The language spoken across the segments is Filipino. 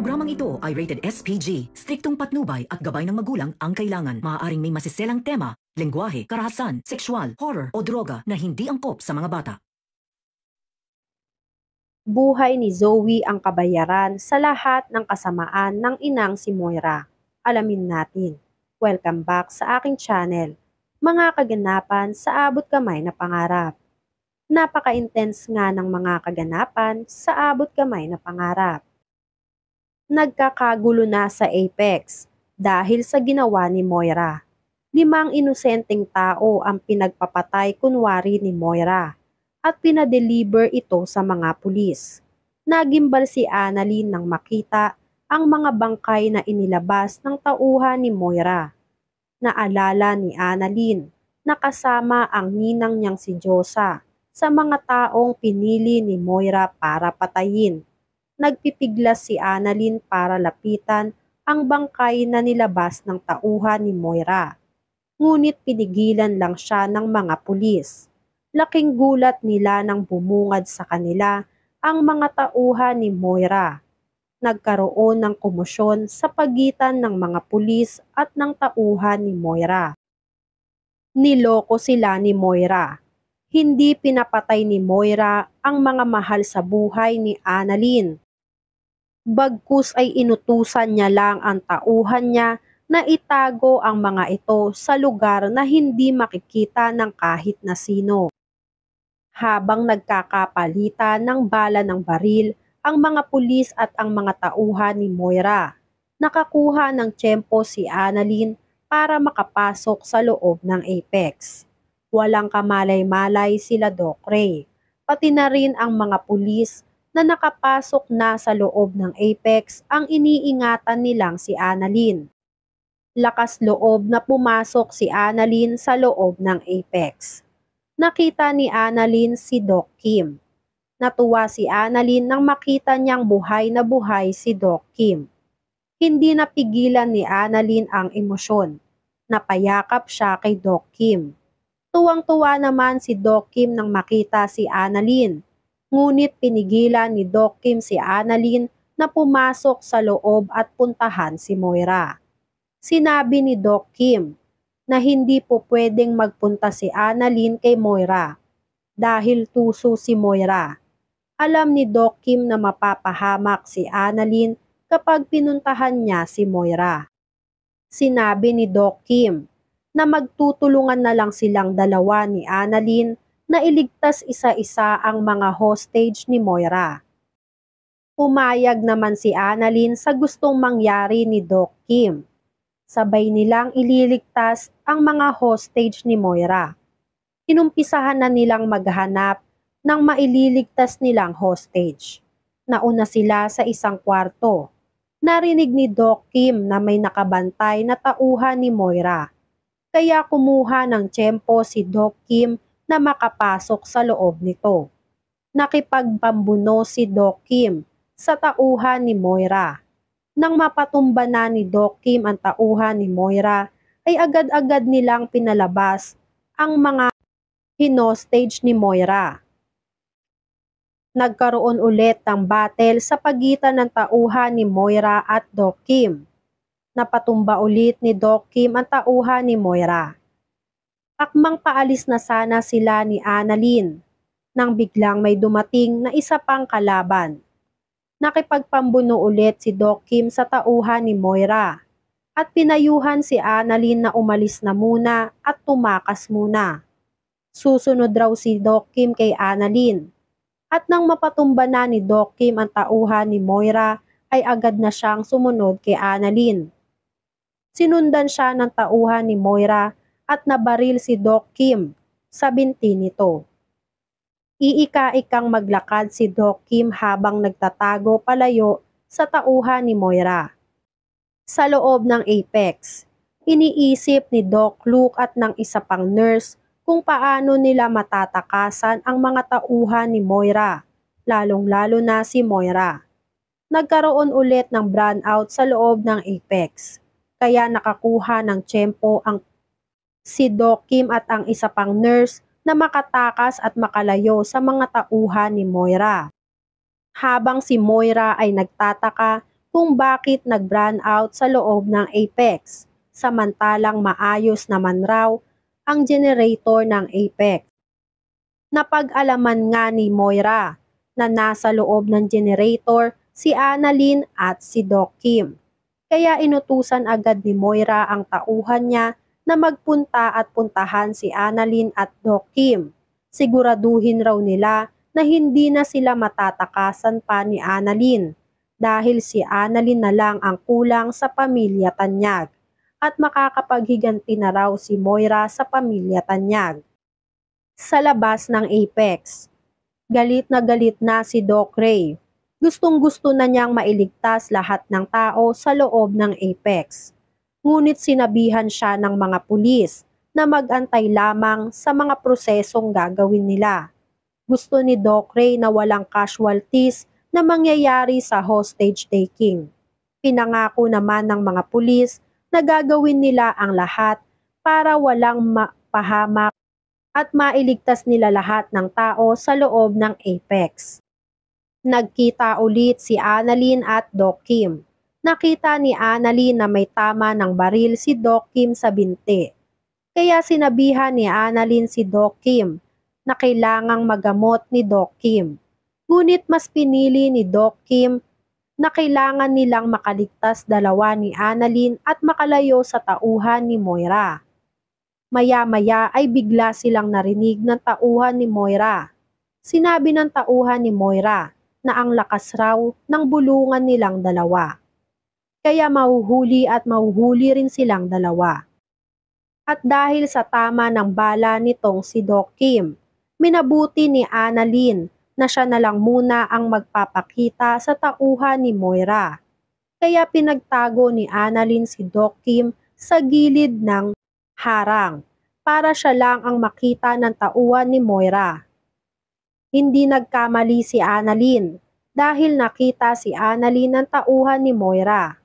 Programang ito ay rated SPG. Striktong patnubay at gabay ng magulang ang kailangan. Maaaring may masiselang tema, lengguwahe, karahasan, sexual, horror o droga na hindi angkop sa mga bata. Buhay ni Zoe ang kabayaran sa lahat ng kasamaan ng inang si Moira. Alamin natin. Welcome back sa aking channel. Mga kaganapan sa abot kamay na pangarap. Napaka-intense nga ng mga kaganapan sa abot kamay na pangarap. Nagkakagulo na sa Apex dahil sa ginawa ni Moira. 5 inosenteng tao ang pinagpapatay kunwari ni Moira at pinadeliver ito sa mga pulis. Nagimbal si Annalyn nang makita ang mga bangkay na inilabas ng tauhan ni Moira. Naalala ni Annalyn na kasama ang ninang niyang si Josa sa mga taong pinili ni Moira para patayin. Nagpipiglas si Annalyn para lapitan ang bangkay na nilabas ng tauhan ni Moira. Ngunit pinigilan lang siya ng mga pulis. Laking gulat nila nang bumungad sa kanila ang mga tauhan ni Moira. Nagkaroon ng komosyon sa pagitan ng mga pulis at ng tauhan ni Moira. Niloko sila ni Moira. Hindi pinapatay ni Moira ang mga mahal sa buhay ni Annalyn. Bagkus ay inutusan niya lang ang tauhan niya na itago ang mga ito sa lugar na hindi makikita ng kahit na sino. Habang nagkakapalitan ng bala ng baril ang mga pulis at ang mga tauhan ni Moira, nakakuha ng tiyempo si Annalyn para makapasok sa loob ng Apex. Walang kamalay-malay sila Doc Ray, pati na rin ang mga pulis na nakapasok na sa loob ng Apex ang iniingatan nilang si Annalyn. Lakas loob na pumasok si Annalyn sa loob ng Apex. Nakita ni Annalyn si Doc Kim. Natuwa si Annalyn nang makita niyang buhay na buhay si Doc Kim. Hindi napigilan ni Annalyn ang emosyon. Napayakap siya kay Doc Kim. Tuwang-tuwa naman si Doc Kim nang makita si Annalyn. Ngunit pinigilan ni Doc Kim si Annalyn na pumasok sa loob at puntahan si Moira. Sinabi ni Doc Kim na hindi po pwedeng magpunta si Annalyn kay Moira dahil tuso si Moira. Alam ni Doc Kim na mapapahamak si Annalyn kapag pinuntahan niya si Moira. Sinabi ni Doc Kim na magtutulungan na lang silang dalawa ni Annalyn na iligtas isa-isa ang mga hostage ni Moira. Pumayag naman si Annalyn sa gustong mangyari ni Doc Kim. Sabay nilang ililigtas ang mga hostage ni Moira. Inumpisahan na nilang maghanap ng maililigtas nilang hostage. Nauna sila sa isang kwarto. Narinig ni Doc Kim na may nakabantay na tauhan ni Moira. Kaya kumuha ng tiyempo si Doc Kim na makapasok sa loob nito. Nakipagpambuno si Doc Kim sa tauhan ni Moira. Nang mapatumba na ni Doc Kim ang tauhan ni Moira, ay agad-agad nilang pinalabas ang mga hinostage ni Moira. Nagkaroon ulit ng battle sa pagitan ng tauhan ni Moira at Doc Kim. Napatumba ulit ni Doc Kim ang tauhan ni Moira. Akmang paalis na sana sila ni Annalyn nang biglang may dumating na isa pang kalaban. Nakipagpambuno ulit si Doc Kim sa tauhan ni Moira at pinayuhan si Annalyn na umalis na muna at tumakas muna. Susunod raw si Doc Kim kay Annalyn at nang mapatumba na ni Doc Kim ang tauhan ni Moira ay agad na siyang sumunod kay Annalyn. Sinundan siya ng tauhan ni Moira at nabaril si Doc Kim sa binti nito. Iika-ikang maglakad si Doc Kim habang nagtatago palayo sa tauhan ni Moira. Sa loob ng Apex, iniisip ni Doc Luke at ng isa pang nurse kung paano nila matatakasan ang mga tauhan ni Moira, lalong-lalo na si Moira. Nagkaroon ulit ng brownout sa loob ng Apex, kaya nakakuha ng tiyempo ang si Doc Kim at ang isa pang nurse na makatakas at makalayo sa mga tauhan ni Moira. Habang si Moira ay nagtataka kung bakit nag-brand out sa loob ng Apex, samantalang maayos naman raw ang generator ng Apex. Napag-alaman nga ni Moira na nasa loob ng generator si Annalyn at si Doc Kim. Kaya inutusan agad ni Moira ang tauhan niya na magpunta at puntahan si Annalyn at Doc Kim. Siguraduhin raw nila na hindi na sila matatakasan pa ni Annalyn dahil si Annalyn na lang ang kulang sa pamilya Tanyag at makakapaghiganti na raw si Moira sa pamilya Tanyag. Sa labas ng Apex, galit na si Doc Ray. Gustong-gusto na niyang mailigtas lahat ng tao sa loob ng Apex. Ngunit sinabihan siya ng mga pulis na mag-antay lamang sa mga prosesong gagawin nila. Gusto ni Doc Ray na walang casualties na mangyayari sa hostage taking. Pinangako naman ng mga pulis na gagawin nila ang lahat para walang mapahamak at mailigtas nila lahat ng tao sa loob ng Apex. Nagkita ulit si Annalyn at Doc Kim. Nakita ni Annalyn na may tama ng baril si Doc Kim sa binti. Kaya sinabihan ni Annalyn si Doc Kim na kailangang magamot ni Doc Kim. Ngunit mas pinili ni Doc Kim na kailangan nilang makaligtas dalawa ni Annalyn at makalayo sa tauhan ni Moira. Maya-maya ay bigla silang narinig ng tauhan ni Moira. Sinabi ng tauhan ni Moira na ang lakas raw ng bulungan nilang dalawa. Kaya mahuhuli rin silang dalawa. At dahil sa tama ng bala nitong si Doc Kim, minabuti ni Annalyn na siya na lang muna ang magpapakita sa tauhan ni Moira. Kaya pinagtago ni Annalyn si Doc Kim sa gilid ng harang para siya lang ang makita ng tauhan ni Moira. Hindi nagkamali si Annalyn dahil nakita si Annalyn ng tauhan ni Moira.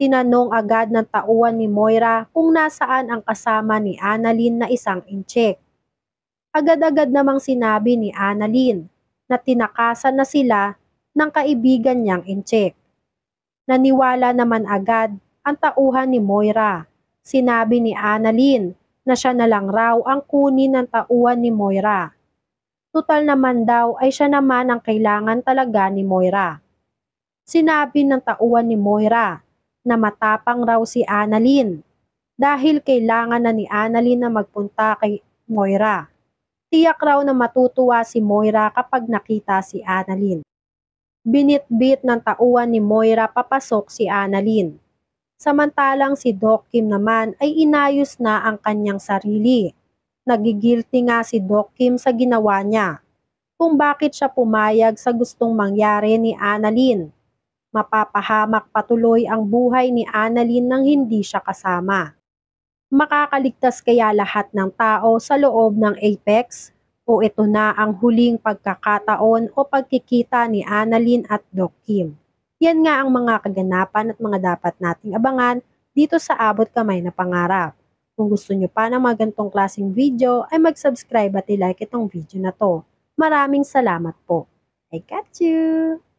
Tinanong agad ng tauhan ni Moira kung nasaan ang kasama ni Annalyn na isang incheck. Agad-agad namang sinabi ni Annalyn na tinakasan na sila ng kaibigan niyang incheck. Naniwala naman agad ang tauhan ni Moira. Sinabi ni Annalyn na siya na lang raw ang kunin ng tauhan ni Moira. Tutal naman daw ay siya naman ang kailangan talaga ni Moira. Sinabi ng tauhan ni Moira na matapang raw si Annalyn dahil kailangan na ni Annalyn na magpunta kay Moira. Tiyak raw na matutuwa si Moira kapag nakita si Annalyn. Binitbit ng tauhan ni Moira papasok si Annalyn. Samantalang si Doc Kim naman ay inayos na ang kanyang sarili. Nagigilty nga si Doc Kim sa ginawa niya. Kung bakit siya pumayag sa gustong mangyari ni Annalyn. Mapapahamak patuloy ang buhay ni Annalyn nang hindi siya kasama. Makakaligtas kaya lahat ng tao sa loob ng Apex? O ito na ang huling pagkakataon o pagkikita ni Annalyn at Doc Kim? Yan nga ang mga kaganapan at mga dapat nating abangan dito sa Abot Kamay na Pangarap. Kung gusto nyo pa ng mga ganitong klaseng video ay mag-subscribe at i-like itong video na to. Maraming salamat po. I got you!